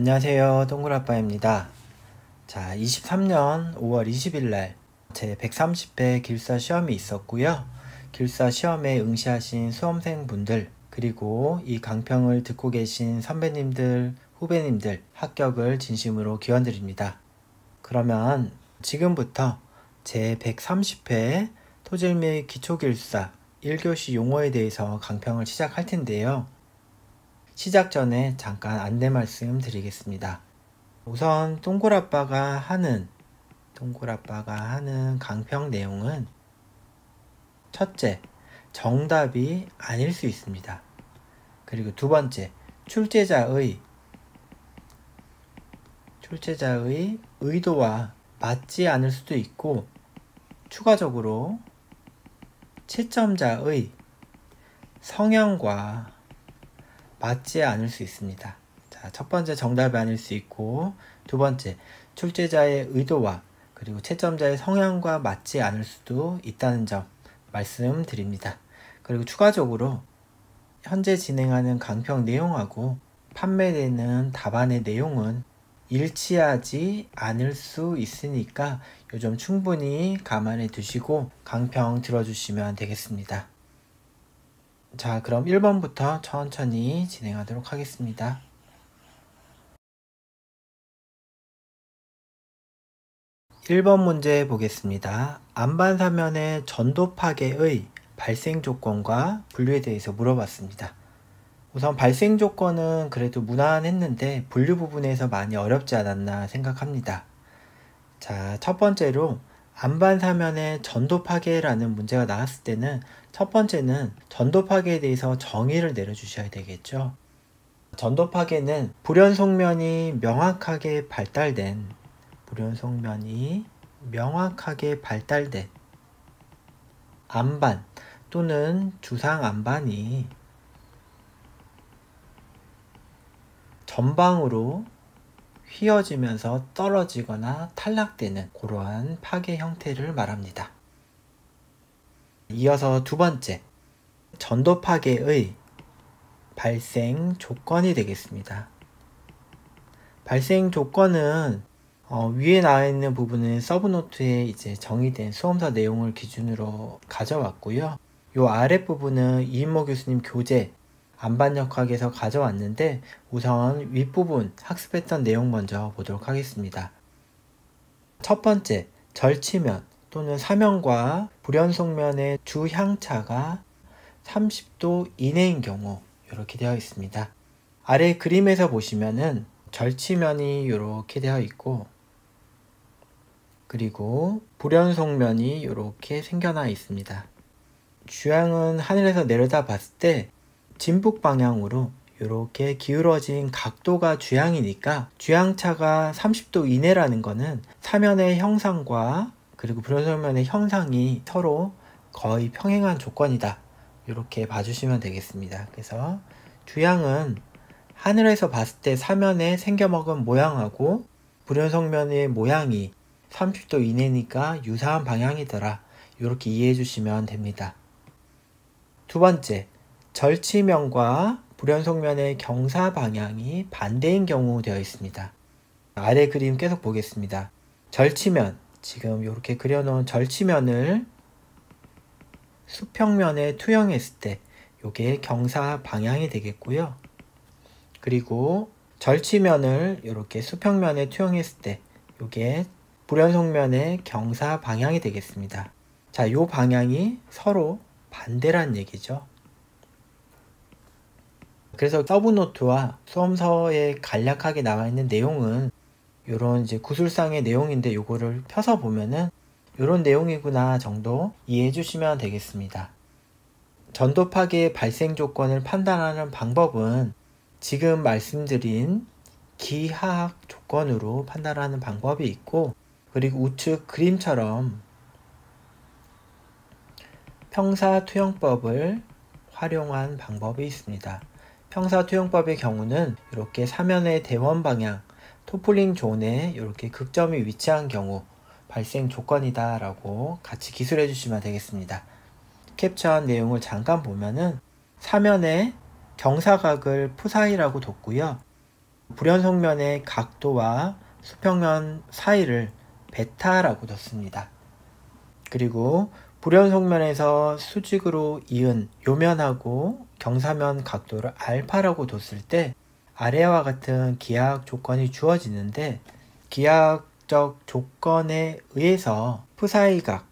안녕하세요. 동굴아빠입니다. 자, 23년 5월 20일 날 제 130회 길사 시험이 있었고요. 길사 시험에 응시하신 수험생분들 그리고 이 강평을 듣고 계신 선배님들, 후배님들 합격을 진심으로 기원드립니다. 그러면 지금부터 제 130회 토질 및 기초길사 1교시 용어에 대해서 강평을 시작할 텐데요. 시작 전에 잠깐 안내 말씀 드리겠습니다. 우선 동굴아빠가 하는 강평 내용은 첫째, 정답이 아닐 수 있습니다. 그리고 두 번째, 출제자의 의도와 맞지 않을 수도 있고, 추가적으로 채점자의 성향과 맞지 않을 수 있습니다. 자, 첫 번째 정답이 아닐 수 있고, 두 번째 출제자의 의도와 그리고 채점자의 성향과 맞지 않을 수도 있다는 점 말씀드립니다. 그리고 추가적으로 현재 진행하는 강평 내용하고 판매되는 답안의 내용은 일치하지 않을 수 있으니까 이 점 충분히 감안해 두시고 강평 들어주시면 되겠습니다. 자, 그럼 1번부터 천천히 진행하도록 하겠습니다. 1번 문제 보겠습니다. 안반사면의 전도 파괴의 발생 조건과 분류에 대해서 물어봤습니다. 우선 발생 조건은 그래도 무난했는데 분류 부분에서 많이 어렵지 않았나 생각합니다. 자, 첫 번째로 안반사면의 전도 파괴라는 문제가 나왔을 때는 첫 번째는 전도 파괴에 대해서 정의를 내려주셔야 되겠죠. 전도 파괴는 불연속면이 명확하게 발달된 안반 또는 주상 안반이 전방으로 휘어지면서 떨어지거나 탈락되는 그러한 파괴 형태를 말합니다. 이어서 두 번째, 전도 파괴의 발생 조건이 되겠습니다. 발생 조건은 위에 나와 있는 부분은 서브노트에 이제 정의된 수험서 내용을 기준으로 가져왔고요. 이 아랫부분은 이인모 교수님 교재 안반역학에서 가져왔는데 우선 윗부분 학습했던 내용 먼저 보도록 하겠습니다. 첫 번째, 절치면 또는 사면과 불연속면의 주향차가 30도 이내인 경우 이렇게 되어 있습니다. 아래 그림에서 보시면은 절치면이 이렇게 되어 있고 그리고 불연속면이 이렇게 생겨나 있습니다. 주향은 하늘에서 내려다 봤을 때 진북 방향으로 이렇게 기울어진 각도가 주향이니까 주향차가 30도 이내라는 것은 사면의 형상과 그리고 불연속면의 형상이 서로 거의 평행한 조건이다. 이렇게 봐주시면 되겠습니다. 그래서 주향은 하늘에서 봤을 때 사면에 생겨먹은 모양하고 불연속면의 모양이 30도 이내니까 유사한 방향이더라. 이렇게 이해해 주시면 됩니다. 두 번째, 절치면과 불연속면의 경사 방향이 반대인 경우 되어 있습니다. 아래 그림 계속 보겠습니다. 절치면, 지금 이렇게 그려놓은 절치면을 수평면에 투영했을 때 이게 경사 방향이 되겠고요. 그리고 절치면을 이렇게 수평면에 투영했을 때 이게 불연속면의 경사 방향이 되겠습니다. 자, 이 방향이 서로 반대란 얘기죠. 그래서 서브노트와 수험서에 간략하게 나와 있는 내용은 이런 이제 구술상의 내용인데 이거를 펴서 보면은 이런 내용이구나 정도 이해해 주시면 되겠습니다. 전도 파괴의 발생 조건을 판단하는 방법은 지금 말씀드린 기하학 조건으로 판단하는 방법이 있고 그리고 우측 그림처럼 평사투영법을 활용한 방법이 있습니다. 평사투영법의 경우는 이렇게 사면의 대원 방향, 토플링 존에 이렇게 극점이 위치한 경우 발생 조건이다 라고 같이 기술해 주시면 되겠습니다. 캡처한 내용을 잠깐 보면은 사면에 경사각을 푸사이라고 뒀고요. 불연속면의 각도와 수평면 사이를 베타라고 뒀습니다. 그리고 불연속면에서 수직으로 이은 요면하고 경사면 각도를 알파라고 뒀을 때 아래와 같은 기하학 조건이 주어지는데, 기하학적 조건에 의해서 푸사이각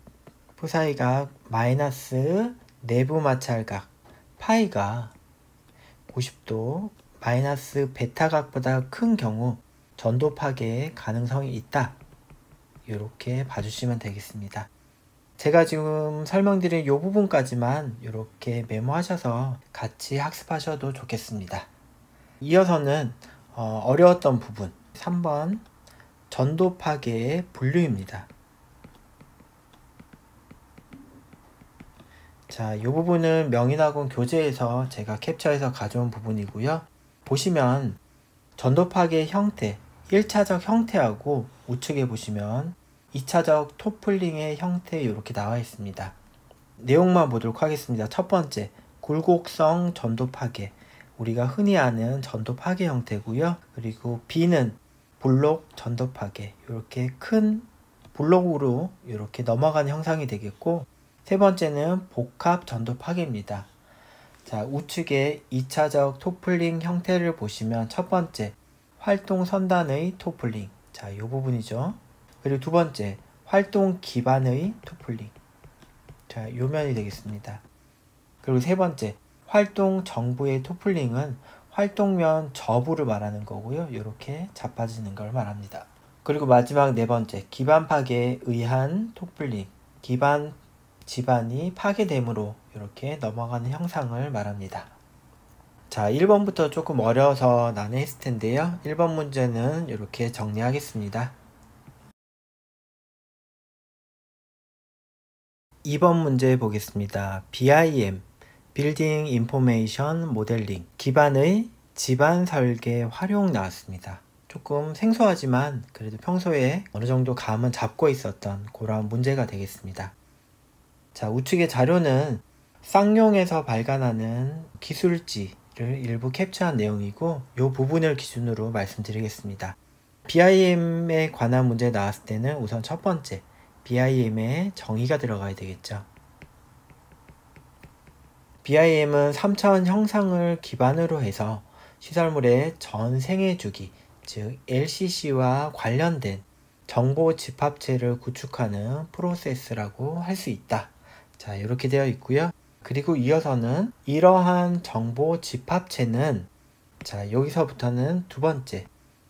마이너스 내부 마찰각 파이가 50도 마이너스 베타각보다 큰 경우 전도 파괴의 가능성이 있다. 이렇게 봐주시면 되겠습니다. 제가 지금 설명드린 이 부분까지만 이렇게 메모하셔서 같이 학습하셔도 좋겠습니다. 이어서는 어려웠던 부분 3번 전도 파괴의 분류입니다. 자, 이 부분은 명인학원 교재에서 제가 캡처해서 가져온 부분이고요. 보시면 전도 파괴의 형태, 1차적 형태하고 우측에 보시면 2차적 토플링의 형태 이렇게 나와 있습니다. 내용만 보도록 하겠습니다. 첫 번째, 굴곡성 전도 파괴. 우리가 흔히 아는 전도 파괴 형태고요. 그리고 B는 블록 전도 파괴. 이렇게 큰 블록으로 이렇게 넘어가는 형상이 되겠고, 세 번째는 복합 전도 파괴입니다. 자, 우측에 2차적 토플링 형태를 보시면 첫 번째, 활동 선단의 토플링. 자, 이 부분이죠. 그리고 두 번째, 활동 기반의 토플링. 자, 요 면이 되겠습니다. 그리고 세 번째, 활동 정부의 토플링은 활동면 저부를 말하는 거고요. 이렇게 자빠지는 걸 말합니다. 그리고 마지막 네 번째, 기반 파괴에 의한 토플링. 기반 지반이 파괴됨으로 이렇게 넘어가는 형상을 말합니다. 자, 1번부터 조금 어려워서 난해했을 텐데요. 1번 문제는 이렇게 정리하겠습니다. 2번 문제 보겠습니다. BIM, 빌딩 인포메이션 모델링, 기반의 집안 설계 활용 나왔습니다. 조금 생소하지만 그래도 평소에 어느 정도 감은 잡고 있었던 그런 문제가 되겠습니다. 자, 우측의 자료는 쌍용에서 발간하는 기술지를 일부 캡처한 내용이고, 이 부분을 기준으로 말씀드리겠습니다. BIM에 관한 문제 나왔을 때는 우선 첫 번째, BIM에 정의가 들어가야 되겠죠. BIM은 3차원 형상을 기반으로 해서 시설물의 전 생애 주기, 즉 LCC와 관련된 정보 집합체를 구축하는 프로세스라고 할 수 있다. 자, 이렇게 되어 있고요. 그리고 이어서는 이러한 정보 집합체는, 자, 여기서부터는 두 번째,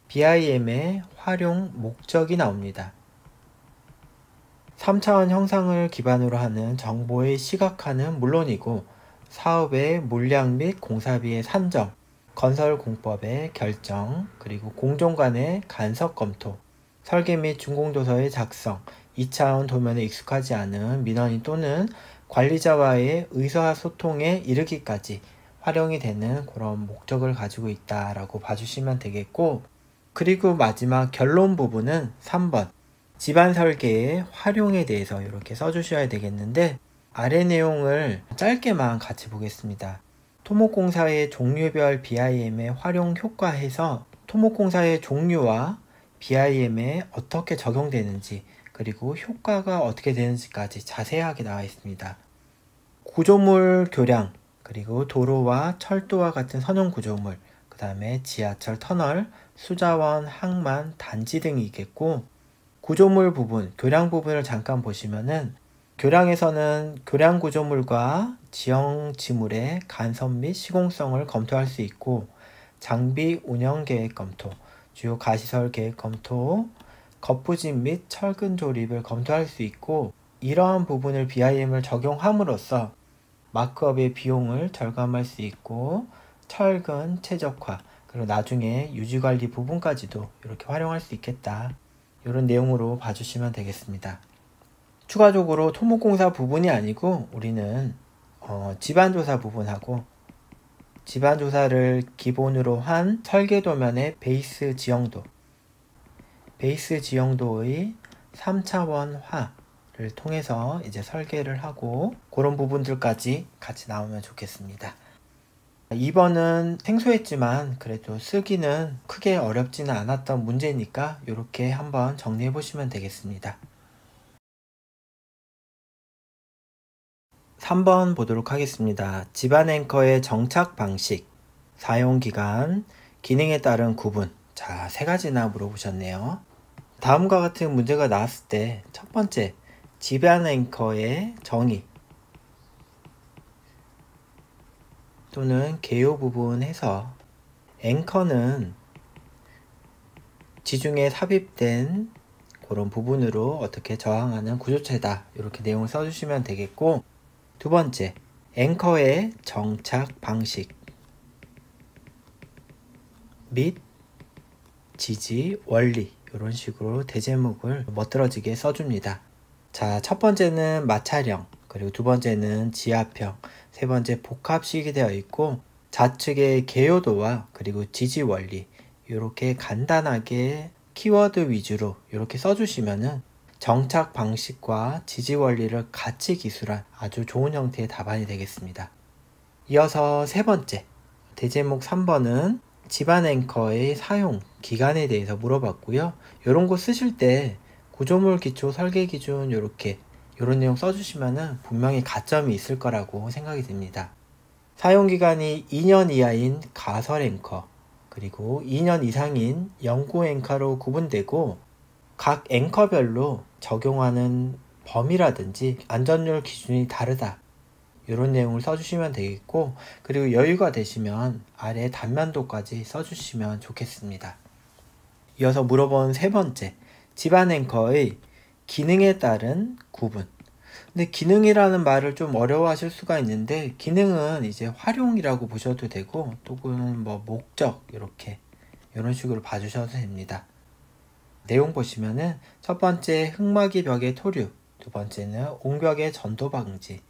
BIM의 활용 목적이 나옵니다. 3차원 형상을 기반으로 하는 정보의 시각화는 물론이고, 사업의 물량 및 공사비의 산정, 건설 공법의 결정, 그리고 공정 간의 간섭 검토, 설계 및 준공도서의 작성, 2차원 도면에 익숙하지 않은 민원인 또는 관리자와의 의사소통에 이르기까지 활용이 되는 그런 목적을 가지고 있다라고 봐주시면 되겠고, 그리고 마지막 결론 부분은 3번 집안 설계의 활용에 대해서 이렇게 써주셔야 되겠는데, 아래 내용을 짧게만 같이 보겠습니다. 토목공사의 종류별 BIM의 활용 효과에서 토목공사의 종류와 BIM에 어떻게 적용되는지, 그리고 효과가 어떻게 되는지까지 자세하게 나와 있습니다. 구조물 교량, 그리고 도로와 철도와 같은 선형 구조물, 그 다음에 지하철 터널, 수자원, 항만, 단지 등이 있겠고, 구조물 부분, 교량 부분을 잠깐 보시면은, 교량에서는 교량 구조물과 지형 지물의 간섭 및 시공성을 검토할 수 있고, 장비 운영 계획 검토, 주요 가시설 계획 검토, 거푸집 및 철근 조립을 검토할 수 있고, 이러한 부분을 BIM을 적용함으로써 마크업의 비용을 절감할 수 있고, 철근 최적화, 그리고 나중에 유지관리 부분까지도 이렇게 활용할 수 있겠다. 이런 내용으로 봐주시면 되겠습니다. 추가적으로 토목공사 부분이 아니고 우리는 집안조사 부분하고 집안조사를 기본으로 한 설계도면의 베이스 지형도의 3차원화를 통해서 이제 설계를 하고 그런 부분들까지 같이 나오면 좋겠습니다. 2번은 생소했지만 그래도 쓰기는 크게 어렵지는 않았던 문제니까 이렇게 한번 정리해 보시면 되겠습니다. 3번 보도록 하겠습니다. 집안 앵커의 정착 방식, 사용 기간, 기능에 따른 구분. 자, 3가지나 물어보셨네요. 다음과 같은 문제가 나왔을 때 첫 번째, 집안 앵커의 정의 또는 개요 부분에서 앵커는 지중해 삽입된 그런 부분으로 어떻게 저항하는 구조체다. 이렇게 내용을 써주시면 되겠고, 두 번째, 앵커의 정착 방식 및 지지 원리, 이런 식으로 대제목을 멋들어지게 써줍니다. 자, 첫 번째는 마찰형, 그리고 두 번째는 지압형, 세 번째 복합식이 되어 있고, 좌측의 개요도와 그리고 지지 원리, 이렇게 간단하게 키워드 위주로 이렇게 써주시면은 정착 방식과 지지 원리를 같이 기술한 아주 좋은 형태의 답안이 되겠습니다. 이어서 세 번째, 대제목 3번은 집안 앵커의 사용 기간에 대해서 물어봤고요. 이런 거 쓰실 때 구조물 기초 설계 기준 이런 내용 써주시면은 분명히 가점이 있을 거라고 생각이 듭니다. 사용 기간이 2년 이하인 가설 앵커, 그리고 2년 이상인 연구 앵커로 구분되고, 각 앵커별로 적용하는 범위라든지 안전율 기준이 다르다. 이런 내용을 써주시면 되겠고, 그리고 여유가 되시면 아래 단면도까지 써주시면 좋겠습니다. 이어서 물어본 세 번째, 집안 앵커의 기능에 따른 구분. 근데 기능이라는 말을 좀 어려워하실 수가 있는데, 기능은 이제 활용이라고 보셔도 되고, 또는 뭐 목적, 이런 식으로 봐주셔도 됩니다. 내용 보시면은 첫 번째 흙막이 벽의 토류, 두 번째는 옹벽의 전도 방지,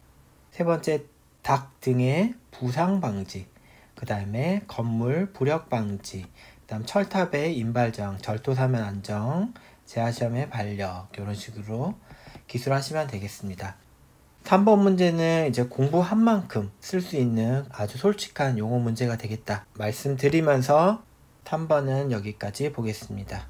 세 번째 닭 등의 부상 방지, 그 다음에 건물 부력 방지, 그 다음 철탑의 인발정, 절도사면 안정, 제하시험의 반력, 이런 식으로 기술하시면 되겠습니다. 3번 문제는 이제 공부한 만큼 쓸 수 있는 아주 솔직한 용어 문제가 되겠다 말씀드리면서 3번은 여기까지 보겠습니다.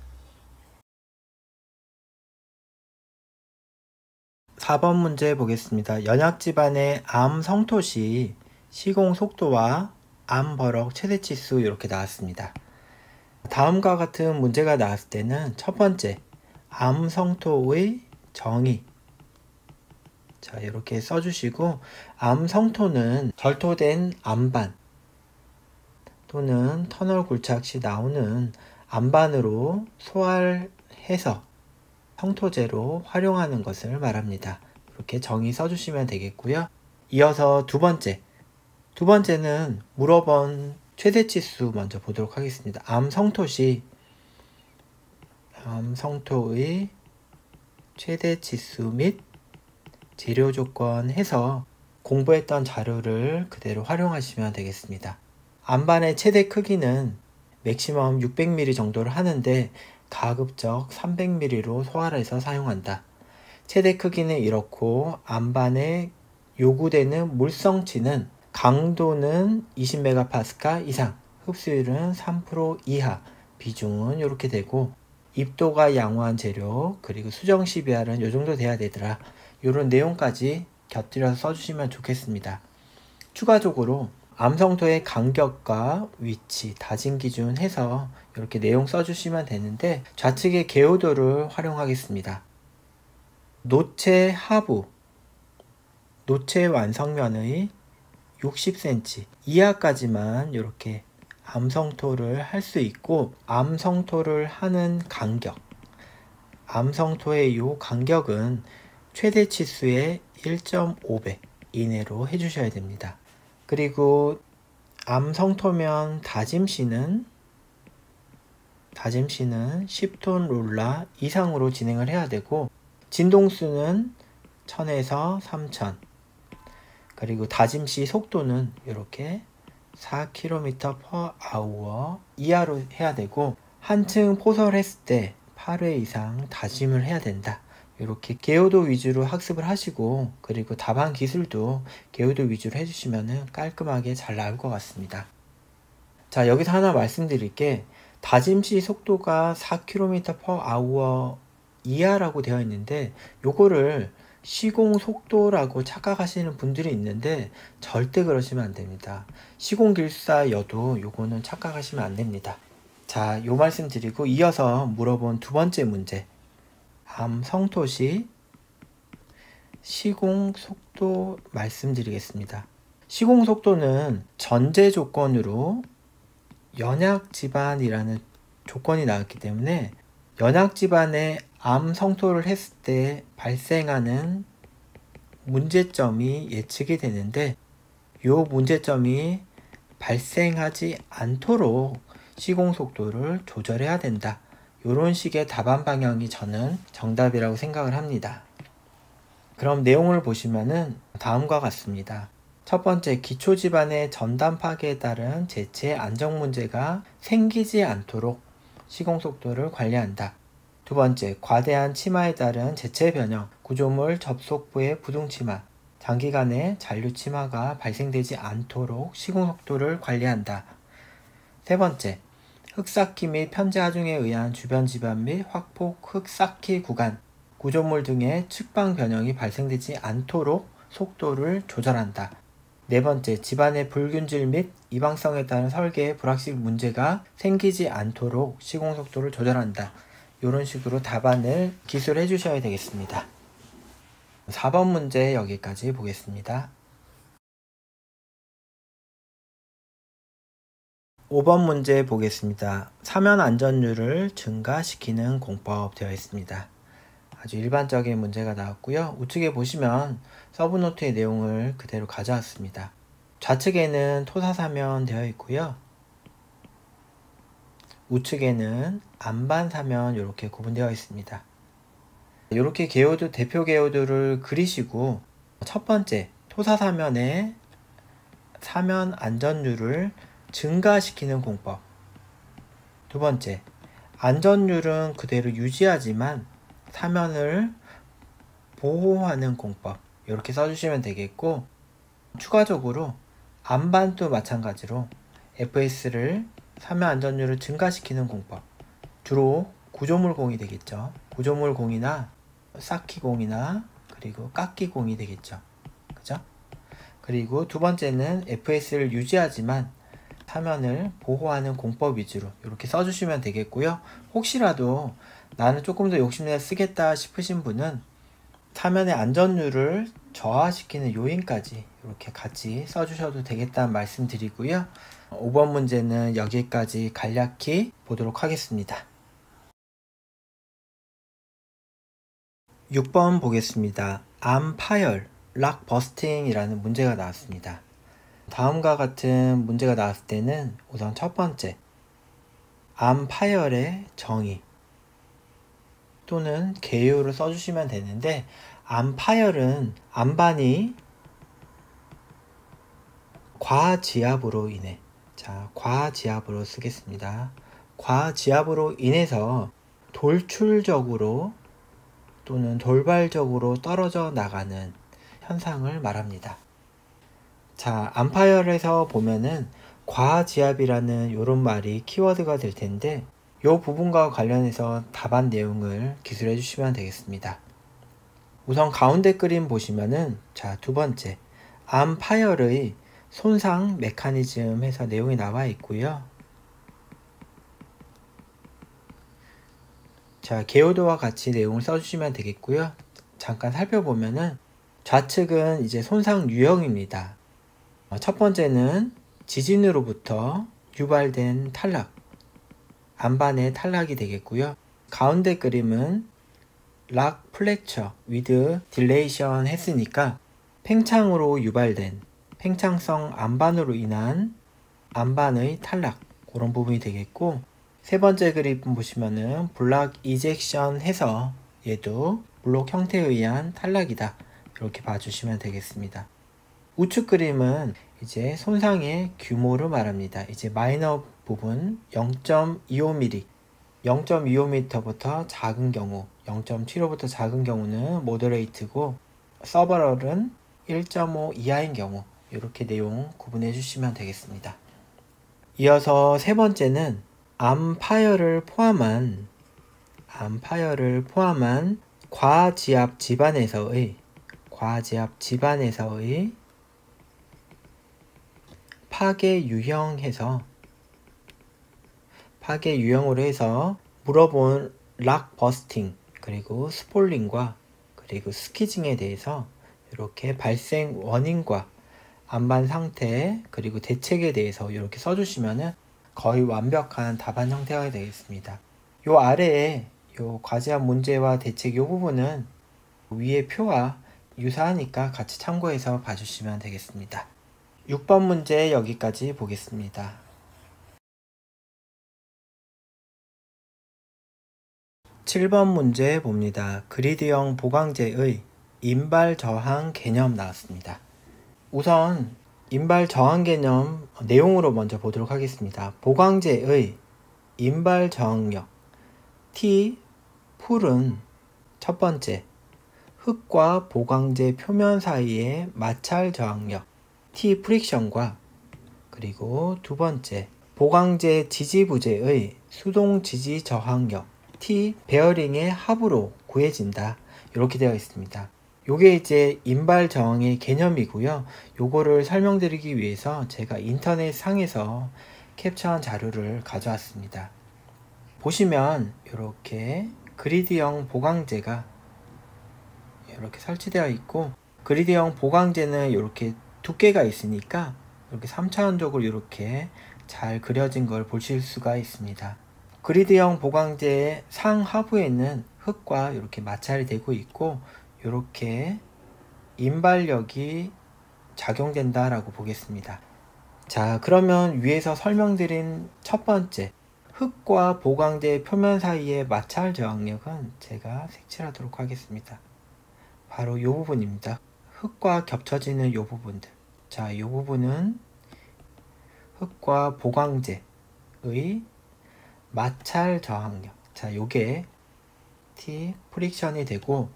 4번 문제 보겠습니다. 연약 집안의 암 성토 시 시공 속도와 암 버럭 최대치수 이렇게 나왔습니다. 다음과 같은 문제가 나왔을 때는 첫 번째, 암 성토의 정의. 자, 이렇게 써주시고, 암 성토는 절토된 암반 또는 터널 굴착 시 나오는 암반으로 소활해서 성토제로 활용하는 것을 말합니다. 이렇게 정의 써주시면 되겠고요. 이어서 두 번째는 물어본 최대치수 먼저 보도록 하겠습니다. 암 성토 시 암 성토의 최대치수 및 재료 조건 해서 공부했던 자료를 그대로 활용하시면 되겠습니다. 암반의 최대 크기는 맥시멈 600mm 정도를 하는데 가급적 300mm로 소활해서 사용한다. 최대 크기는 이렇고, 암반에 요구되는 물성치는 강도는 20MPa 이상, 흡수율은 3% 이하, 비중은 이렇게 되고, 입도가 양호한 재료, 그리고 수정 시비알은 이 정도 돼야 되더라. 이런 내용까지 곁들여서 써주시면 좋겠습니다. 추가적으로 암성토의 간격과 위치, 다짐 기준 해서 이렇게 내용 써주시면 되는데, 좌측의 개요도를 활용하겠습니다. 노체 하부, 노체 완성면의 60cm 이하까지만 이렇게 암성토를 할 수 있고, 암성토를 하는 간격, 암성토의 이 간격은 최대 치수의 1.5배 이내로 해주셔야 됩니다. 그리고 암성토면 다짐시는 10톤 롤라 이상으로 진행을 해야 되고, 진동수는 1000에서 3000, 그리고 다짐시 속도는 이렇게 4km/h 이하로 해야 되고, 한층 포설했을 때 8회 이상 다짐을 해야 된다. 이렇게 개요도 위주로 학습을 하시고, 그리고 답안 기술도 개요도 위주로 해주시면 깔끔하게 잘 나올 것 같습니다. 자, 여기서 하나 말씀드릴 게, 다짐시 속도가 4km/h 이하라고 되어 있는데, 요거를 시공 속도라고 착각하시는 분들이 있는데 절대 그러시면 안 됩니다. 시공길사여도 요거는 착각하시면 안 됩니다. 자, 요 말씀 드리고 이어서 물어본 두 번째 문제. 암 성토시 시공 속도 말씀드리겠습니다. 시공 속도는 전제 조건으로 연약 집안이라는 조건이 나왔기 때문에 연약 집안에 암 성토를 했을 때 발생하는 문제점이 예측이 되는데, 이 문제점이 발생하지 않도록 시공 속도를 조절해야 된다. 이런 식의 답안 방향이 저는 정답이라고 생각을 합니다. 그럼 내용을 보시면은 다음과 같습니다. 첫 번째, 기초 집안의 전단 파괴에 따른 제체 안정 문제가 생기지 않도록 시공 속도를 관리한다. 두 번째, 과대한 치마에 따른 제체 변형, 구조물 접속부의 부동 치마, 장기간의 잔류 치마가 발생되지 않도록 시공 속도를 관리한다. 세 번째, 흙쌓기 및 편제 하중에 의한 주변 집안 및 확폭 흙쌓기 구간, 구조물 등의 측방 변형이 발생되지 않도록 속도를 조절한다. 네 번째, 집안의 불균질 및 이방성에 따른 설계의 불확실 문제가 생기지 않도록 시공 속도를 조절한다. 이런 식으로 답안을 기술해 주셔야 되겠습니다. 4번 문제 여기까지 보겠습니다. 5번 문제 보겠습니다. 사면 안전율을 증가시키는 공법 되어 있습니다. 아주 일반적인 문제가 나왔고요. 우측에 보시면 서브노트의 내용을 그대로 가져왔습니다. 좌측에는 토사사면 되어 있고요. 우측에는 안반사면 이렇게 구분되어 있습니다. 이렇게 개요도, 대표 개요도를 그리시고, 첫 번째 토사사면의 사면 안전율을 증가시키는 공법, 두 번째 안전율은 그대로 유지하지만 사면을 보호하는 공법, 이렇게 써주시면 되겠고, 추가적으로 안반도 마찬가지로 FS를 사면 안전율을 증가시키는 공법, 주로 구조물 공이 되겠죠. 구조물 공이나 쌓기 공이나 그리고 깎기 공이 되겠죠. 그죠? 그리고 두 번째는 FS를 유지하지만 사면을 보호하는 공법 위주로 이렇게 써주시면 되겠고요. 혹시라도 나는 조금 더 욕심내 쓰겠다 싶으신 분은 사면의 안전율을 저하시키는 요인까지 이렇게 같이 써주셔도 되겠다는 말씀 드리고요. 5번 문제는 여기까지 간략히 보도록 하겠습니다. 6번 보겠습니다. 암 파열, 락 버스팅 이라는 문제가 나왔습니다. 다음과 같은 문제가 나왔을 때는 우선 첫 번째, 암 파열의 정의 또는 개요를 써주시면 되는데, 암 파열은 안반이 과지압으로 인해, 자, 과지압으로 쓰겠습니다. 과지압으로 인해서 돌출적으로 또는 돌발적으로 떨어져 나가는 현상을 말합니다. 자, 암파열에서 보면은 과지압이라는 이런 말이 키워드가 될 텐데, 이 부분과 관련해서 답안 내용을 기술해 주시면 되겠습니다. 우선 가운데 그림 보시면은, 자, 두 번째, 암파열의 손상 메커니즘 해서 내용이 나와 있고요. 자, 개요도와 같이 내용을 써주시면 되겠고요. 잠깐 살펴보면은 좌측은 이제 손상 유형입니다. 첫 번째는 지진으로부터 유발된 탈락, 안반의 탈락이 되겠고요. 가운데 그림은 락 플렉처 위드 딜레이션 했으니까 팽창으로 유발된 팽창성 안반으로 인한 안반의 탈락, 그런 부분이 되겠고, 세 번째 그림 보시면은 블락 이젝션 해서 얘도 블록 형태에 의한 탈락이다, 이렇게 봐주시면 되겠습니다. 우측 그림은 이제 손상의 규모를 말합니다. 이제 마이너 부분 0.25mm, 0.25m부터 작은 경우 0.75부터 작은 경우는 모더레이트고 서버럴은 1.5 이하인 경우 이렇게 내용 구분해 주시면 되겠습니다. 이어서 세 번째는 암파이어를 포함한 과지압 집안에서의 파괴 유형으로 해서 물어본 락 버스팅, 그리고 스폴링과 그리고 스키징에 대해서 이렇게 발생 원인과 안반 상태 그리고 대책에 대해서 이렇게 써주시면은 거의 완벽한 답안 형태가 되겠습니다. 요 아래에 요 과제한 문제와 대책 요 부분은 위의 표와 유사하니까 같이 참고해서 봐주시면 되겠습니다. 6번 문제 여기까지 보겠습니다. 7번 문제 봅니다. 그리드형 보강제의 인발 저항 개념 나왔습니다. 우선 인발 저항 개념 내용으로 먼저 보도록 하겠습니다. 보강제의 인발 저항력 T 풀은 첫 번째 흙과 보강제 표면 사이의 마찰 저항력 T 프릭션과 그리고 두 번째 보강제 지지부재의 수동 지지 저항력 T 베어링의 합으로 구해진다. 이렇게 되어 있습니다. 요게 이제 인발 저항의 개념이고요. 요거를 설명드리기 위해서 제가 인터넷 상에서 캡처한 자료를 가져왔습니다. 보시면 이렇게 그리드형 보강제가 이렇게 설치되어 있고, 그리드형 보강제는 이렇게 두께가 있으니까 이렇게 3차원적으로 이렇게 잘 그려진 걸 보실 수가 있습니다. 그리드형 보강제의 상하부에는 흙과 이렇게 마찰이 되고 있고 이렇게 인발력이 작용된다라고 보겠습니다. 자, 그러면 위에서 설명드린 첫 번째 흙과 보강제 표면 사이의 마찰 저항력은 제가 색칠하도록 하겠습니다. 바로 이 부분입니다. 흙과 겹쳐지는 이 부분들. 자, 이 부분은 흙과 보강제의 마찰 저항력. 자, 요게 T 프릭션이 되고,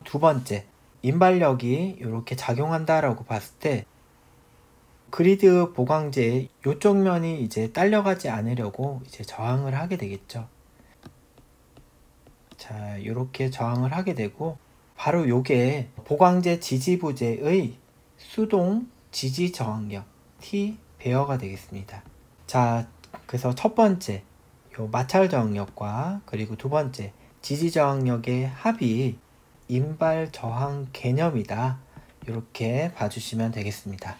두 번째 인발력이 이렇게 작용한다라고 봤을 때 그리드 보강제의 요쪽 면이 이제 딸려가지 않으려고 이제 저항을 하게 되겠죠. 자, 이렇게 저항을 하게 되고, 바로 요게 보강제 지지부재의 수동 지지 저항력 T 베어가 되겠습니다. 자, 그래서 첫 번째 요 마찰 저항력과 그리고 두 번째 지지 저항력의 합이 인발 저항 개념이다. 이렇게 봐주시면 되겠습니다.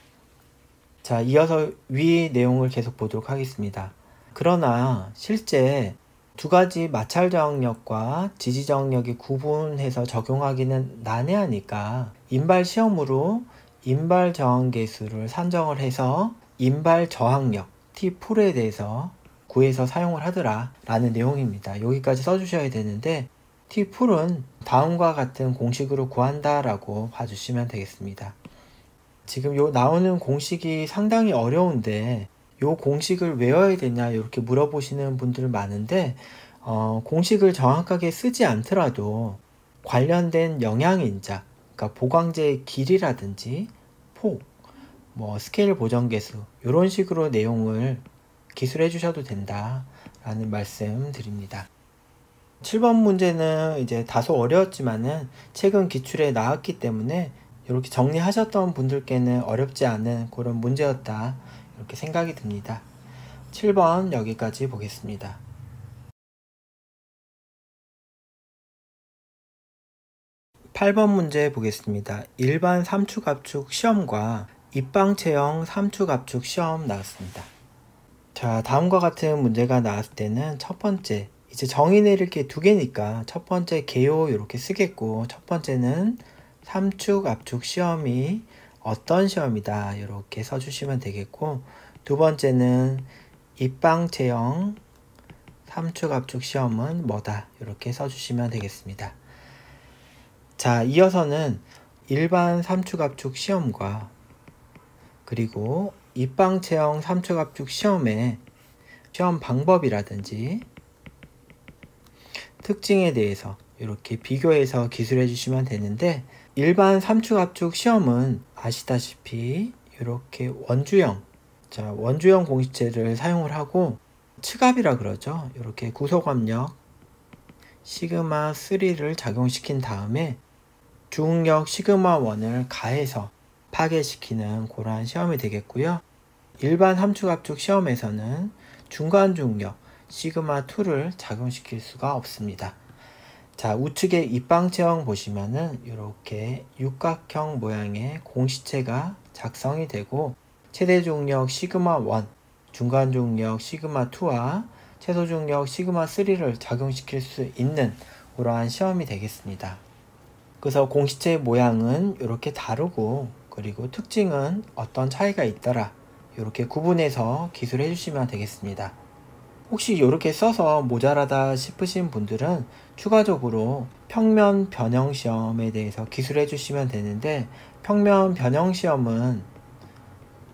자, 이어서 위 내용을 계속 보도록 하겠습니다. 그러나 실제 두 가지 마찰 저항력과 지지 저항력이 구분해서 적용하기는 난해하니까 인발 시험으로 인발 저항 계수를 산정을 해서 인발 저항력 T풀에 대해서 구해서 사용을 하더라 라는 내용입니다. 여기까지 써주셔야 되는데 T풀은 다음과 같은 공식으로 구한다 라고 봐주시면 되겠습니다. 지금 요 나오는 공식이 상당히 어려운데 요 공식을 외워야 되냐 이렇게 물어보시는 분들 많은데 공식을 정확하게 쓰지 않더라도 관련된 영향인자, 그러니까 보강제의 길이라든지 폭, 스케일 보정계수 이런 식으로 내용을 기술해 주셔도 된다 라는 말씀 드립니다. 7번 문제는 이제 다소 어려웠지만은 최근 기출에 나왔기 때문에 이렇게 정리하셨던 분들께는 어렵지 않은 그런 문제였다 이렇게 생각이 듭니다. 7번 여기까지 보겠습니다. 8번 문제 보겠습니다. 일반 3축 압축 시험과 입방체형 3축 압축 시험 나왔습니다. 자, 다음과 같은 문제가 나왔을 때는 첫 번째 이제 정의 내릴 게 두 개니까 첫 번째 개요 이렇게 쓰겠고, 첫 번째는 3축 압축 시험이 어떤 시험이다 이렇게 써주시면 되겠고, 두 번째는 입방체형 3축 압축 시험은 뭐다 이렇게 써주시면 되겠습니다. 자, 이어서는 일반 3축 압축 시험과 그리고 입방체형 3축 압축 시험의 시험 방법이라든지 특징에 대해서 이렇게 비교해서 기술해 주시면 되는데, 일반 삼축압축 시험은 아시다시피 이렇게 원주형, 원주형 공시체를 사용을 하고 측압이라 그러죠. 이렇게 구속압력 시그마 3를 작용시킨 다음에 중력 시그마 1을 가해서 파괴시키는 그러한 시험이 되겠고요. 일반 함축압축 시험에서는 중간 중력 시그마 2를 작용시킬 수가 없습니다. 자, 우측에 입방 체형 보시면은 이렇게 육각형 모양의 공시체가 작성이 되고 최대 중력 시그마 1, 중간 중력 시그마 2와 최소 중력 시그마 3를 작용시킬 수 있는 그러한 시험이 되겠습니다. 그래서 공시체 모양은 이렇게 다르고, 그리고 특징은 어떤 차이가 있더라, 이렇게 구분해서 기술해 주시면 되겠습니다. 혹시 이렇게 써서 모자라다 싶으신 분들은 추가적으로 평면 변형 시험에 대해서 기술해 주시면 되는데, 평면 변형 시험은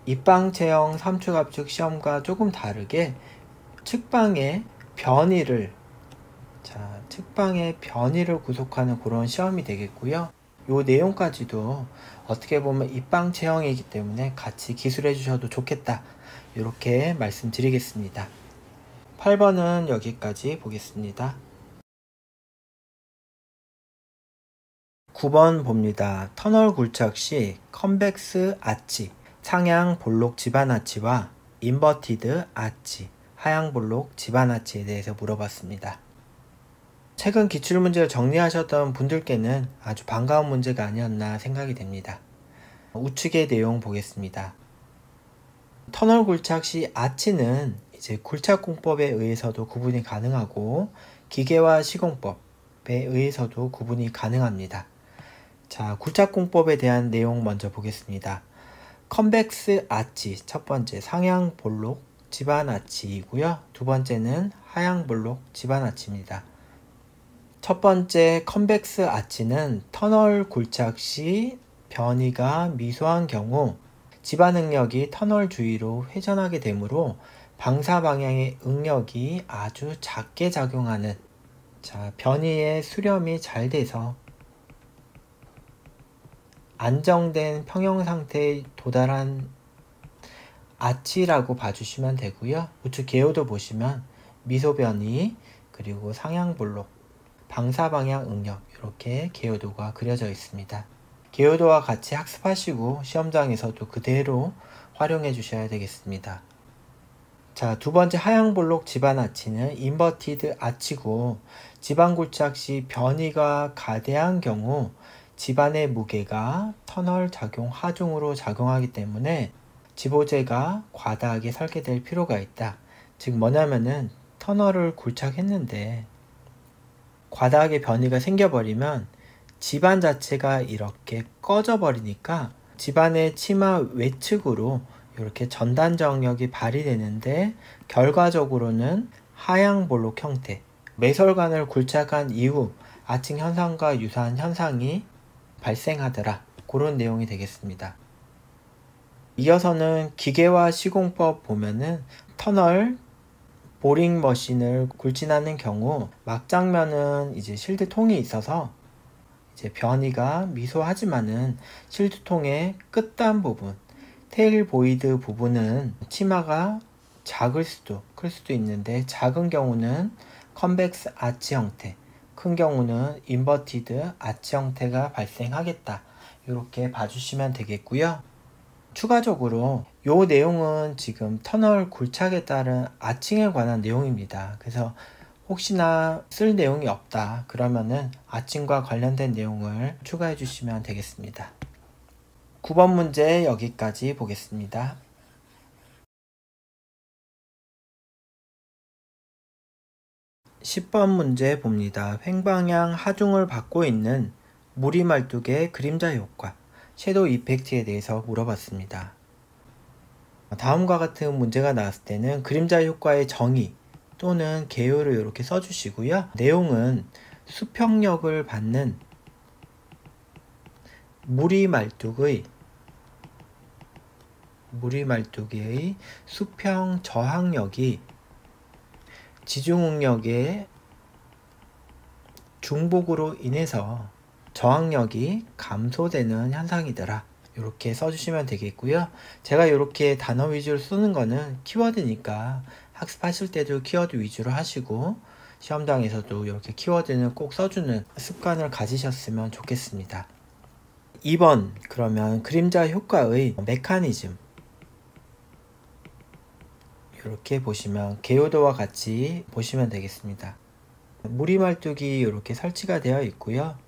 입방 체형 삼축압축 시험과 조금 다르게 측방의 변이를 구속하는 그런 시험이 되겠고요. 요 내용까지도 어떻게 보면 입방 체형이기 때문에 같이 기술해 주셔도 좋겠다, 이렇게 말씀드리겠습니다. 8번은 여기까지 보겠습니다. 9번 봅니다. 터널 굴착 시 컨벡스 아치, 상향 볼록 집안 아치와 인버티드 아치, 하향 볼록 집안 아치에 대해서 물어봤습니다. 최근 기출문제를 정리하셨던 분들께는 아주 반가운 문제가 아니었나 생각이 됩니다. 우측의 내용 보겠습니다. 터널 굴착 시 아치는 이제 굴착공법에 의해서도 구분이 가능하고 기계화 시공법에 의해서도 구분이 가능합니다. 자, 굴착공법에 대한 내용 먼저 보겠습니다. 컨벡스 아치, 첫 번째 상향 볼록 집안 아치이고요. 두 번째는 하향 볼록 집안 아치입니다. 첫 번째 컨벡스 아치는 터널 굴착 시 변이가 미소한 경우 집안 응력이 터널 주위로 회전하게 되므로 방사 방향의 응력이 아주 작게 작용하는, 변이의 수렴이 잘 돼서 안정된 평형 상태에 도달한 아치라고 봐주시면 되고요. 우측 개요도 보시면 미소 변이, 그리고 상향 볼록, 방사 방향 응력, 이렇게 개요도가 그려져 있습니다. 개요도와 같이 학습하시고 시험장에서도 그대로 활용해 주셔야 되겠습니다. 자, 두 번째 하향 볼록 집안 아치는 인버티드 아치고, 집안 굴착 시 변이가 가대한 경우 집안의 무게가 터널 작용 하중으로 작용하기 때문에 지보재가 과다하게 설계될 필요가 있다. 즉 뭐냐면은 터널을 굴착했는데 과다하게 변이가 생겨버리면 집안 자체가 이렇게 꺼져버리니까 집안의 치마 외측으로 이렇게 전단 정력이 발휘되는데, 결과적으로는 하향 볼록 형태, 매설관을 굴착한 이후 아칭 현상과 유사한 현상이 발생하더라, 그런 내용이 되겠습니다. 이어서는 기계화 시공법 보면은 터널 보링 머신을 굴진하는 경우 막장면은 이제 실드통이 있어서 이제 변이가 미소하지만은 실드통의 끝단 부분, 테일 보이드 부분은 치마가 작을 수도 클 수도 있는데, 작은 경우는 컨벡스 아치 형태, 큰 경우는 인버티드 아치 형태가 발생하겠다, 이렇게 봐주시면 되겠고요. 추가적으로 이 내용은 지금 터널 굴착에 따른 아칭에 관한 내용입니다. 그래서 혹시나 쓸 내용이 없다 그러면은 아칭과 관련된 내용을 추가해 주시면 되겠습니다. 9번 문제 여기까지 보겠습니다. 10번 문제 봅니다. 횡방향 하중을 받고 있는 무리말뚝의 그림자 효과, 섀도우 이펙트에 대해서 물어봤습니다. 다음과 같은 문제가 나왔을 때는 그림자 효과의 정의 또는 개요를 이렇게 써주시고요. 내용은 수평력을 받는 무리말뚝의 수평 저항력이 지중응력에 중복으로 인해서 저항력이 감소되는 현상이더라. 이렇게 써주시면 되겠고요. 제가 이렇게 단어 위주로 쓰는 거는 키워드니까 학습하실 때도 키워드 위주로 하시고 시험장에서도 이렇게 키워드는 꼭 써주는 습관을 가지셨으면 좋겠습니다. 2번, 그러면 그림자 효과의 메커니즘. 이렇게 보시면 개요도와 같이 보시면 되겠습니다. 무리말뚝이 이렇게 설치가 되어 있고요.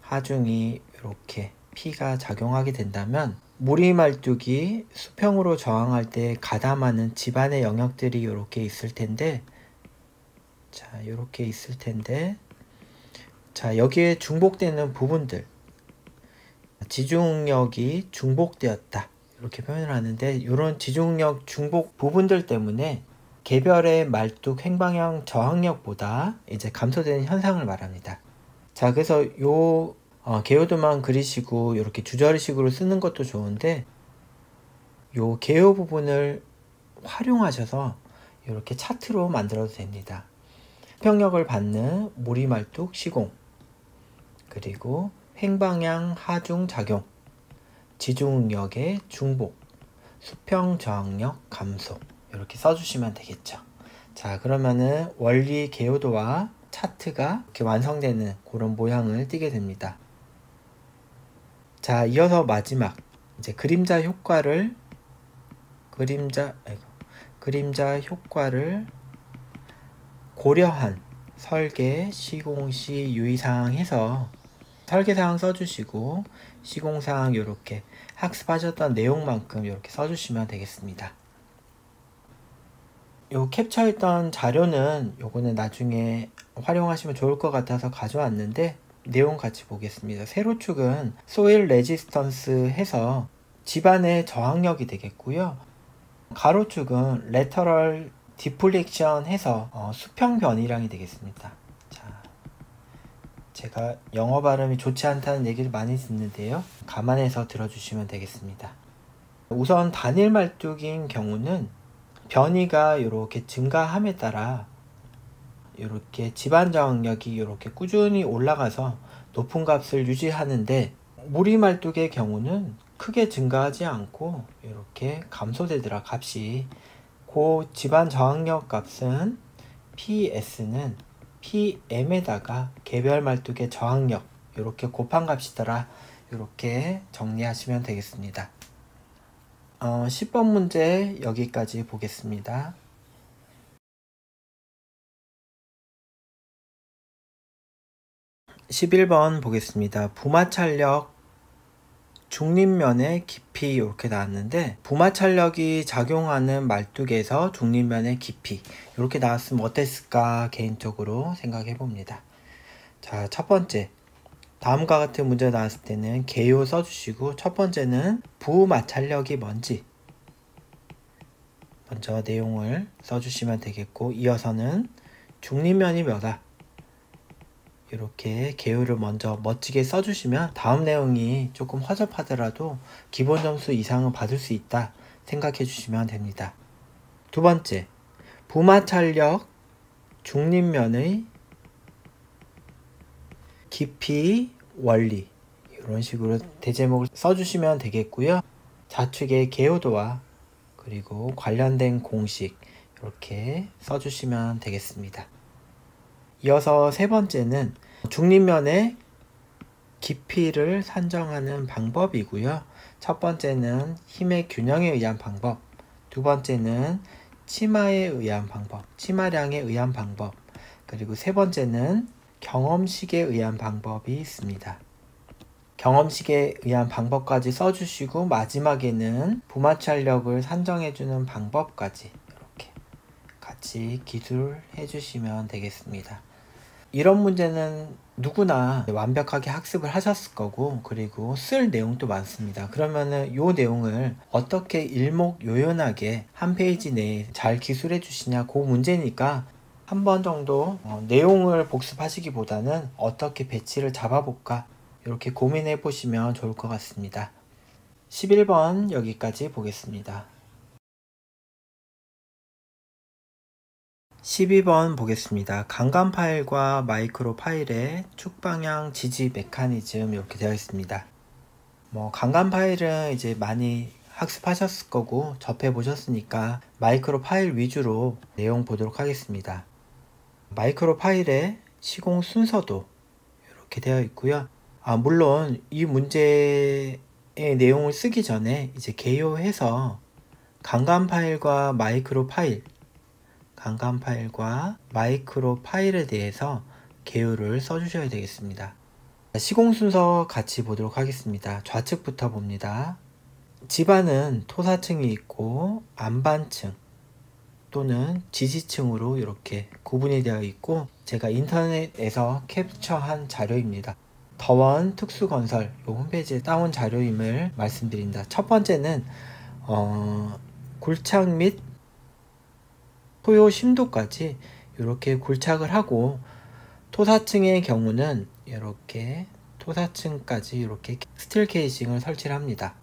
하중이 이렇게 P가 작용하게 된다면 무리말뚝이 수평으로 저항할 때 가담하는 집안의 영역들이 이렇게 있을 텐데, 자, 이렇게 있을 텐데, 자, 여기에 중복되는 부분들, 지중력이 중복되었다, 이렇게 표현을 하는데, 이런 지중력 중복 부분들 때문에 개별의 말뚝 횡방향 저항력보다 이제 감소되는 현상을 말합니다. 자, 그래서 요 개요도만 그리시고 이렇게 주저리식으로 쓰는 것도 좋은데, 요 개요 부분을 활용하셔서 이렇게 차트로 만들어도 됩니다. 수평력을 받는 무리말뚝 시공, 그리고 횡방향 하중 작용, 지중력의 중복, 수평 저항력 감소, 이렇게 써주시면 되겠죠. 자, 그러면은 원리 개요도와 차트가 이렇게 완성되는 그런 모양을 띠게 됩니다. 자, 이어서 마지막 이제 그림자 효과를 고려한 설계, 시공시 유의사항 해서 설계사항 써주시고 시공사항 이렇게 학습하셨던 내용만큼 이렇게 써주시면 되겠습니다. 요 캡처했던 자료는 요거는 나중에 활용하시면 좋을 것 같아서 가져왔는데, 내용 같이 보겠습니다. 세로축은 소일 레지스턴스 해서 집안의 저항력이 되겠고요. 가로축은 레터럴 디플렉션 해서 수평 변이량이 되겠습니다. 자, 제가 영어 발음이 좋지 않다는 얘기를 많이 듣는데요. 감안해서 들어주시면 되겠습니다. 우선 단일 말뚝인 경우는 변이가 이렇게 증가함에 따라 이렇게 집안 저항력이 이렇게 꾸준히 올라가서 높은 값을 유지하는데, 무리말뚝의 경우는 크게 증가하지 않고 이렇게 감소되더라, 값이. 그 집안 저항력 값은 PS는 PM에다가 개별 말뚝의 저항력 이렇게 곱한 값이더라, 이렇게 정리하시면 되겠습니다. 10번 문제 여기까지 보겠습니다. 11번 보겠습니다. 부마찰력 중립면의 깊이 이렇게 나왔는데, 부마찰력이 작용하는 말뚝에서 중립면의 깊이 이렇게 나왔으면 어땠을까 개인적으로 생각해 봅니다. 자, 첫 번째, 다음과 같은 문제 나왔을 때는 개요 써주시고, 첫 번째는 부마찰력이 뭔지 먼저 내용을 써주시면 되겠고, 이어서는 중립면이 몇아, 이렇게 개요를 먼저 멋지게 써주시면 다음 내용이 조금 허접하더라도 기본 점수 이상은 받을 수 있다 생각해 주시면 됩니다. 두 번째, 부마찰력 중립면의 깊이 원리, 이런 식으로 대제목을 써주시면 되겠고요. 좌측의 개요도와 그리고 관련된 공식 이렇게 써주시면 되겠습니다. 이어서 세 번째는 중립면의 깊이를 산정하는 방법이고요. 첫 번째는 힘의 균형에 의한 방법, 두 번째는 치마에 의한 방법, 치마량에 의한 방법, 그리고 세 번째는 경험식에 의한 방법이 있습니다. 경험식에 의한 방법까지 써주시고, 마지막에는 부마찰력을 산정해주는 방법까지 이렇게 같이 기술해 주시면 되겠습니다. 이런 문제는 누구나 완벽하게 학습을 하셨을 거고, 그리고 쓸 내용도 많습니다. 그러면은 이 내용을 어떻게 일목요연하게 한 페이지 내에 잘 기술해 주시냐, 그 문제니까 한 번 정도 내용을 복습하시기보다는 어떻게 배치를 잡아볼까 이렇게 고민해 보시면 좋을 것 같습니다. 11번 여기까지 보겠습니다. 12번 보겠습니다. 간간 파일과 마이크로 파일의 축 방향 지지 메커니즘 이렇게 되어 있습니다. 간간 파일은 이제 많이 학습하셨을 거고 접해 보셨으니까 마이크로 파일 위주로 내용 보도록 하겠습니다. 마이크로 파일의 시공 순서도 이렇게 되어 있고요. 물론 이 문제의 내용을 쓰기 전에 이제 개요해서 간간 파일과 마이크로 파일에 대해서 개요를 써주셔야 되겠습니다. 시공 순서 같이 보도록 하겠습니다. 좌측부터 봅니다. 집안은 토사층이 있고 안반층 또는 지지층으로 이렇게 구분이 되어 있고, 제가 인터넷에서 캡처한 자료입니다. 더원 특수건설 홈페이지에 따온 자료임을 말씀드립니다. 첫 번째는 굴착 및 토요 심도까지 이렇게 굴착을 하고, 토사층의 경우는 이렇게 토사층까지 이렇게 스틸 케이싱을 설치를 합니다.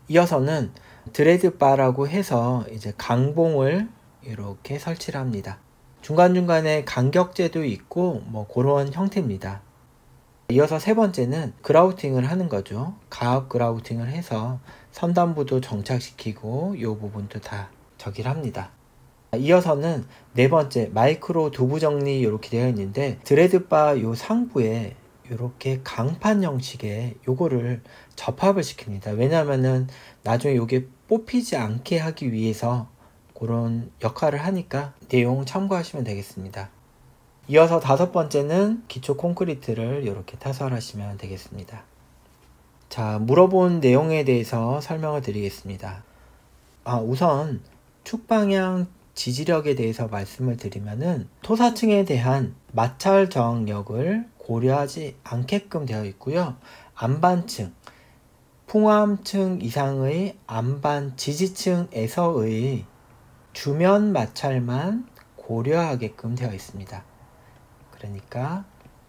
이어서는 드레드 바라고 해서 이제 강봉을 이렇게 설치를 합니다. 중간중간에 간격제도 있고 그런 형태입니다. 이어서 세 번째는 그라우팅을 하는 거죠. 가압 그라우팅을 해서 선단부도 정착시키고 이 부분도 다 저기를 합니다. 이어서는 네 번째 마이크로 두부 정리 이렇게 되어 있는데, 드레드바 요 상부에 이렇게 강판 형식의 요거를 접합을 시킵니다. 왜냐하면은 나중에 요게 뽑히지 않게 하기 위해서 그런 역할을 하니까 내용 참고하시면 되겠습니다. 이어서 다섯 번째는 기초 콘크리트를 이렇게 타설하시면 되겠습니다. 자, 물어본 내용에 대해서 설명을 드리겠습니다. 우선 축방향 지지력에 대해서 말씀을 드리면은 토사층에 대한 마찰 저항력을 고려하지 않게끔 되어 있고요. 안반층, 풍암층 이상의 안반 지지층에서의 주면 마찰만 고려하게끔 되어 있습니다. 그러니까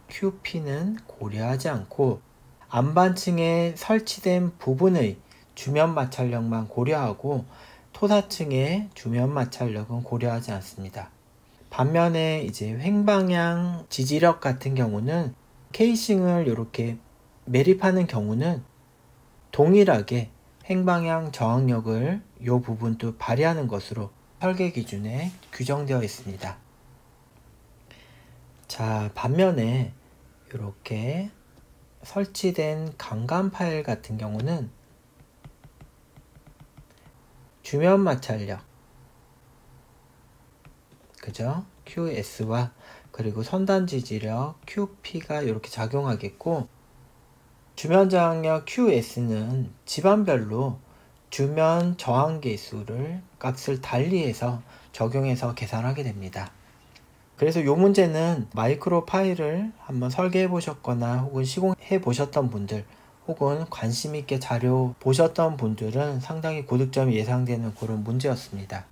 QP는 고려하지 않고 안반층에 설치된 부분의 주면 마찰력만 고려하고 토사층의 주면 마찰력은 고려하지 않습니다. 반면에 이제 횡방향 지지력 같은 경우는 케이싱을 이렇게 매립하는 경우는 동일하게 횡방향 저항력을 이 부분도 발휘하는 것으로 설계 기준에 규정되어 있습니다. 자, 반면에 이렇게 설치된 간간 파일 같은 경우는 주면 마찰력, 그죠? QS와 그리고 선단 지지력 QP가 이렇게 작용하겠고, 주면 저항력 QS는 집안별로 주면 저항 계수를 값을 달리해서 적용해서 계산하게 됩니다. 그래서 이 문제는 마이크로 파일을 한번 설계해 보셨거나 혹은 시공해 보셨던 분들, 혹은 관심 있게 자료 보셨던 분들은 상당히 고득점이 예상되는 그런 문제였습니다.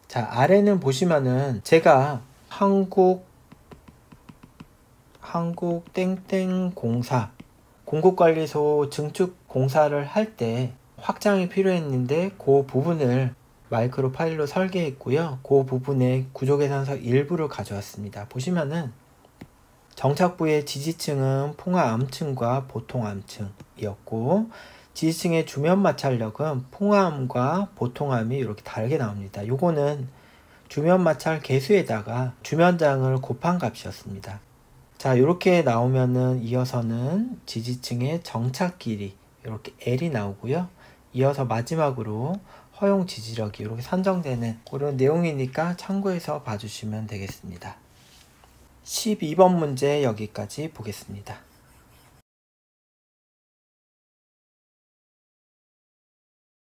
자, 아래는 보시면은 제가 한국 땡땡공사 공급관리소 증축 공사를 할 때 확장이 필요했는데 그 부분을 마이크로 파일로 설계했고요. 그 부분에 구조계산서 일부를 가져왔습니다. 보시면은 정착부의 지지층은 풍화암층과 보통암층이었고, 지지층의 주면 마찰력은 풍화암과 보통암이 이렇게 다르게 나옵니다. 요거는 주면 마찰 계수에다가 주면장을 곱한 값이었습니다. 자, 이렇게 나오면은 이어서는 지지층의 정착 길이 이렇게 L이 나오고요. 이어서 마지막으로 허용 지지력이 이렇게 산정되는 그런 내용이니까 참고해서 봐주시면 되겠습니다. 12번 문제 여기까지 보겠습니다.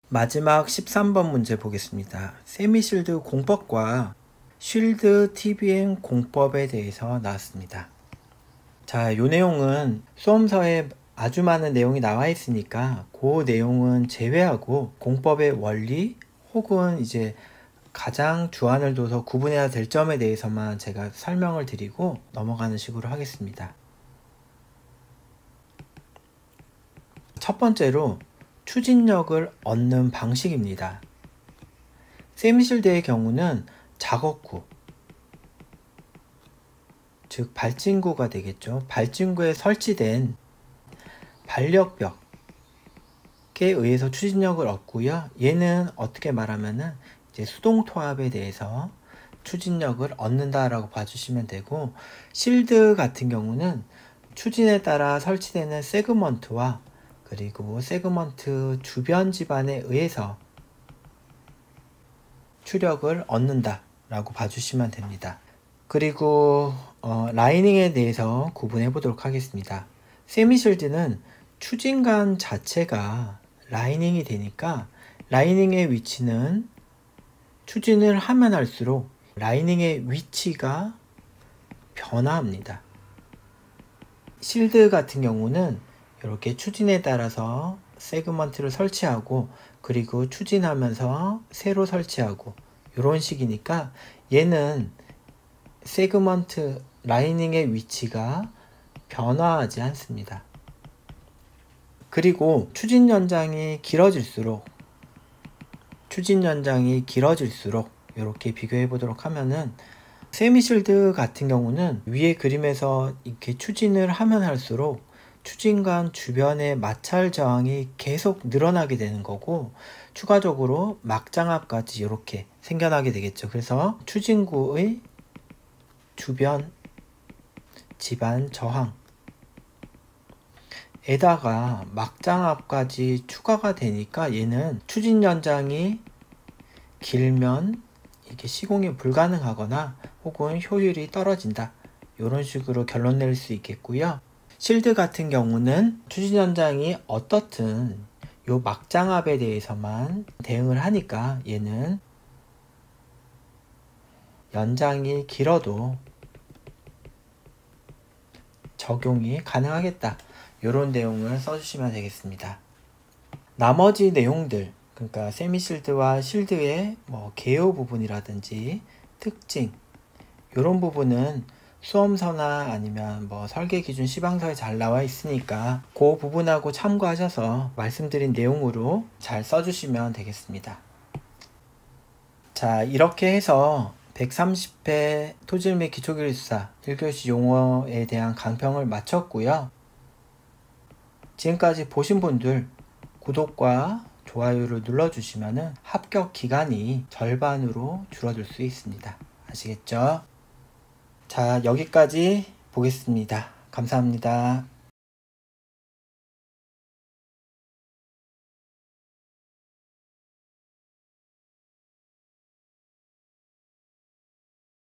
마지막 13번 문제 보겠습니다. 세미실드 공법과 쉴드 TBM 공법에 대해서 나왔습니다. 자, 이 내용은 수험서에 아주 많은 내용이 나와 있으니까 그 내용은 제외하고 공법의 원리 혹은 이제 가장 주안을 둬서 구분해야 될 점에 대해서만 제가 설명을 드리고 넘어가는 식으로 하겠습니다. 첫 번째로 추진력을 얻는 방식입니다. 세미실드의 경우는 작업 후 즉 발진구가 되겠죠. 발진구에 설치된 반력벽에 의해서 추진력을 얻고요. 얘는 어떻게 말하면은 이제 수동토합에 대해서 추진력을 얻는다라고 봐주시면 되고, 실드 같은 경우는 추진에 따라 설치되는 세그먼트와 그리고 세그먼트 주변 지반에 의해서 추력을 얻는다 라고 봐주시면 됩니다. 그리고 라이닝에 대해서 구분해 보도록 하겠습니다. 세미실드는 추진관 자체가 라이닝이 되니까 라이닝의 위치는 추진을 하면 할수록 라이닝의 위치가 변화합니다. 실드 같은 경우는 이렇게 추진에 따라서 세그먼트를 설치하고 그리고 추진하면서 새로 설치하고 이런 식이니까 얘는 세그먼트 라이닝의 위치가 변화하지 않습니다. 그리고 추진 연장이 길어질수록 이렇게 비교해 보도록 하면은 세미실드 같은 경우는 위에 그림에서 이렇게 추진을 하면 할수록 추진관 주변의 마찰 저항이 계속 늘어나게 되는 거고, 추가적으로 막장압까지 이렇게 생겨나게 되겠죠. 그래서 추진구의 주변 지반 저항에다가 막장압까지 추가가 되니까 얘는 추진 연장이 길면 이게 시공이 불가능하거나 혹은 효율이 떨어진다, 이런 식으로 결론 낼 수 있겠고요. 실드 같은 경우는 추진 연장이 어떻든 요 막장압에 대해서만 대응을 하니까 얘는 연장이 길어도 적용이 가능하겠다, 이런 내용을 써주시면 되겠습니다. 나머지 내용들, 그러니까 세미실드와 실드의 개요 부분이라든지 특징, 이런 부분은 수험서나 아니면 설계 기준 시방서에 잘 나와 있으니까 그 부분하고 참고하셔서 말씀드린 내용으로 잘 써주시면 되겠습니다. 자, 이렇게 해서 130회 토질 및 기초기술사 1교시 용어에 대한 강평을 마쳤고요. 지금까지 보신 분들 구독과 좋아요를 눌러주시면 합격 기간이 절반으로 줄어들 수 있습니다. 아시겠죠? 자, 여기까지 보겠습니다. 감사합니다.